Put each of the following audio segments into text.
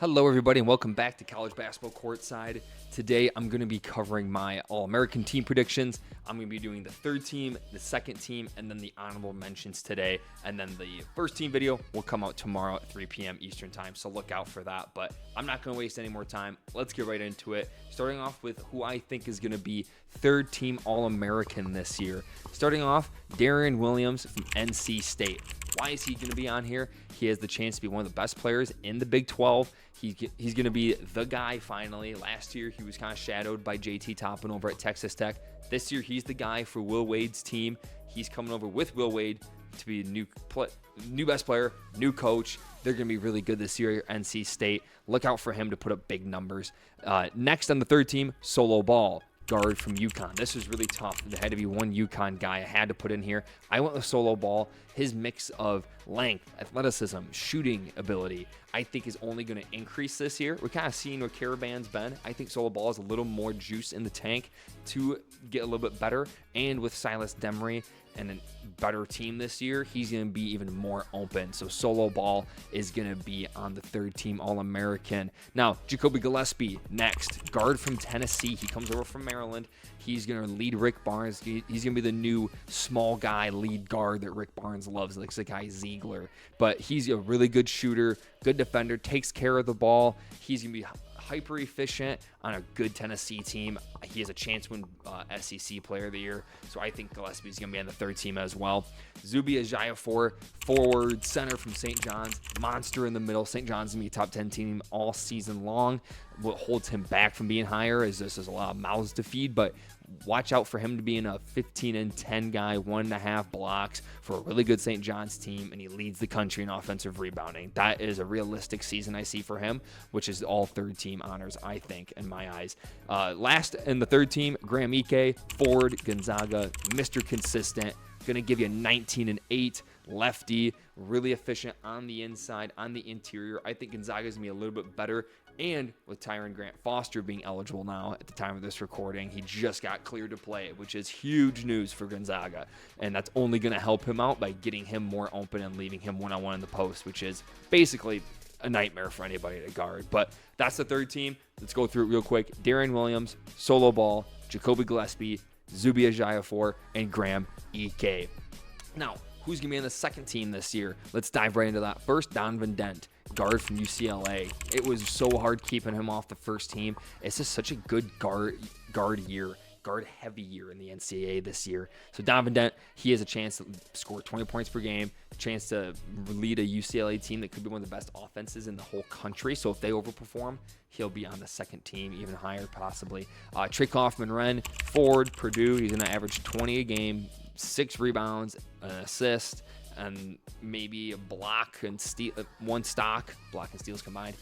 Hello, everybody, and welcome back to College Basketball Courtside. Today, I'm going to be covering my All-American team predictions. I'm going to be doing the third team, the second team, and then the honorable mentions today. And then the first team video will come out tomorrow at 3 p.m. Eastern Time, so look out for that. But I'm not going to waste any more time. Let's get right into it. Starting off with who I think is going to be third team All-American this year. Starting off, Darian Williams from NC State. Why is he going to be on here? He has the chance to be one of the best players in the Big 12. He's going to be the guy finally. Last year, he was kind of shadowed by JT Toppin over at Texas Tech. This year, he's the guy for Will Wade's team. He's coming over with Will Wade to be new best player, new coach. They're going to be really good this year at NC State. Look out for him to put up big numbers. Next on the third team, Solo Ball. Guard from UConn. This was really tough. There had to be one UConn guy I had to put in here. I went with Solo Ball. His mix of length, athleticism, shooting ability, I think is only going to increase this year. We're kind of seeing where Caravan's been. I think Solo Ball has a little more juice in the tank to get a little bit better. And with Silas Demery and a better team this year, he's going to be even more open. So Solo Ball is going to be on the third team All-American. Now, Jacoby Gillespie next, guard from Tennessee. He comes over from Maryland. He's going to lead Rick Barnes. He's going to be the new small guy lead guard that Rick Barnes loves, like the guy Ziegler. But he's a really good shooter, good defender, takes care of the ball. He's going to be hyper efficient on a good Tennessee team. He has a chance to win SEC Player of the Year, so I think Gillespie's going to be on the third team as well. Zubia Ejiofor, forward, center from St. John's, monster in the middle. St. John's going to be a top 10 team all season long. What holds him back from being higher is this is a lot of mouths to feed, but watch out for him to be in a 15-10 guy, 1.5 blocks for a really good St. John's team, and he leads the country in offensive rebounding. That is a realistic season I see for him, which is all third team honors, I think, in my eyes. Last in the third team, Graham Ike, forward, Gonzaga, Mr. Consistent, going to give you 19-8, lefty, really efficient on the inside, on the interior. I think Gonzaga is going to be a little bit better. And with Tyron Grant Foster being eligible now at the time of this recording, he just got cleared to play, which is huge news for Gonzaga. And that's only going to help him out by getting him more open and leaving him one-on-one in the post, which is basically a nightmare for anybody to guard. But that's the third team. Let's go through it real quick. Darian Williams, Solo Ball, Jacoby Gillespie, Zubia Ejiofor, and Graham Ike. Now, who's going to be on the second team this year? Let's dive right into that. First, Donovan Dent, guard from UCLA. It was so hard keeping him off the first team. It's just such a good guard heavy year in the NCAA this year. So Donovan Dent, he has a chance to score 20 points per game, a chance to lead a UCLA team that could be one of the best offenses in the whole country. So if they overperform, he'll be on the second team, even higher possibly. Trey Kaufman-Renn, forward, Purdue. He's going to average 20 a game, 6 rebounds, an assist, and maybe a block and steal, one stock, block and steals combined.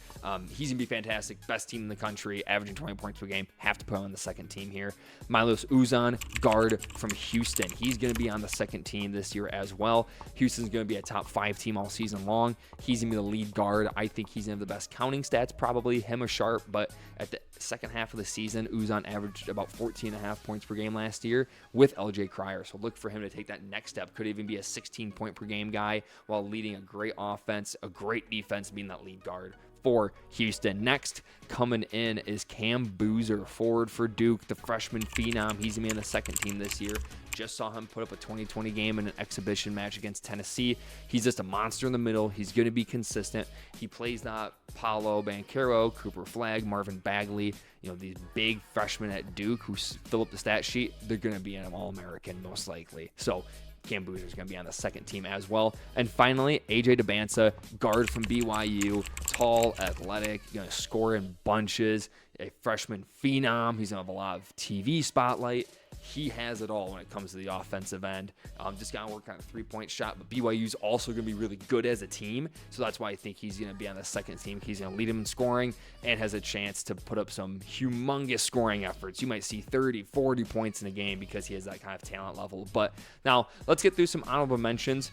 He's going to be fantastic. Best team in the country, averaging 20 points per game. Have to put him on the second team here. Milos Uzan, guard from Houston. He's going to be on the second team this year as well. Houston's going to be a top 5 team all season long. He's going to be the lead guard. I think he's going to have the best counting stats, probably him or Sharp, but at the second half of the season, Uzan averaged about 14.5 points per game last year with LJ Cryer. So look for him to take that next step. Could even be a 16-point per game guy while leading a great offense, a great defense, being that lead guard for Houston. Next, coming in is Cam Boozer, forward for Duke, the freshman phenom. He's going to be on the second team this year. Just saw him put up a 20-20 game in an exhibition match against Tennessee. He's just a monster in the middle. He's going to be consistent. He plays not Paolo Banchero, Cooper Flagg, Marvin Bagley, these big freshmen at Duke who fill up the stat sheet. They're going to be an All-American most likely. So Cam Boozer is going to be on the second team as well. And finally, AJ Debinsa, guard from BYU, tall, athletic, going to score in bunches, a freshman phenom. He's going to have a lot of TV spotlight. He has it all when it comes to the offensive end. Just got to work on a three-point shot, but BYU's also going to be really good as a team, so that's why I think he's going to be on the second team. He's going to lead them in scoring and has a chance to put up some humongous scoring efforts. You might see 30, 40 points in a game because he has that kind of talent level. But now let's get through some honorable mentions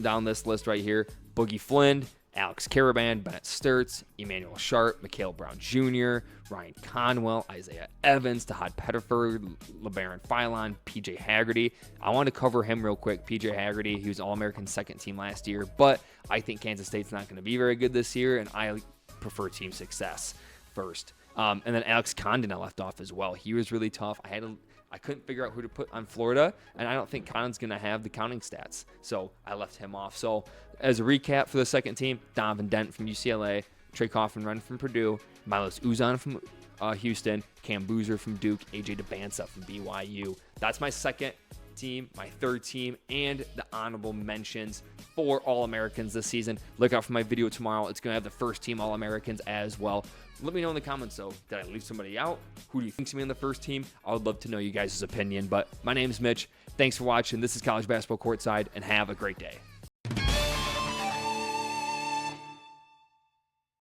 down this list right here. Boogie Flynn, Alex Caravan, Bennett Sturts, Emmanuel Sharp, Mikhail Brown Jr., Ryan Conwell, Isaiah Evans, Tahad Pettiford, LeBaron Philon, PJ Haggerty. I want to cover him real quick. PJ Haggerty, he was All-American second team last year, but I think Kansas State's not going to be very good this year, and I prefer team success first. And then Alex Condon I left off as well. He was really tough. I couldn't figure out who to put on Florida, and I don't think Condon's going to have the counting stats, so I left him off. So as a recap for the second team, Donovan Dent from UCLA, Trey Coffin-Run from Purdue, Milos Uzan from Houston, Cam Boozer from Duke, AJ DeBansa from BYU. That's my second team, my third team, and the honorable mentions for All-Americans this season. Look out for my video tomorrow. It's going to have the first team All-Americans as well. Let me know in the comments, though. Did I leave somebody out? Who do you think's going to be on the first team? I would love to know you guys' opinion. But my name is Mitch. Thanks for watching. This is College Basketball Courtside, and have a great day.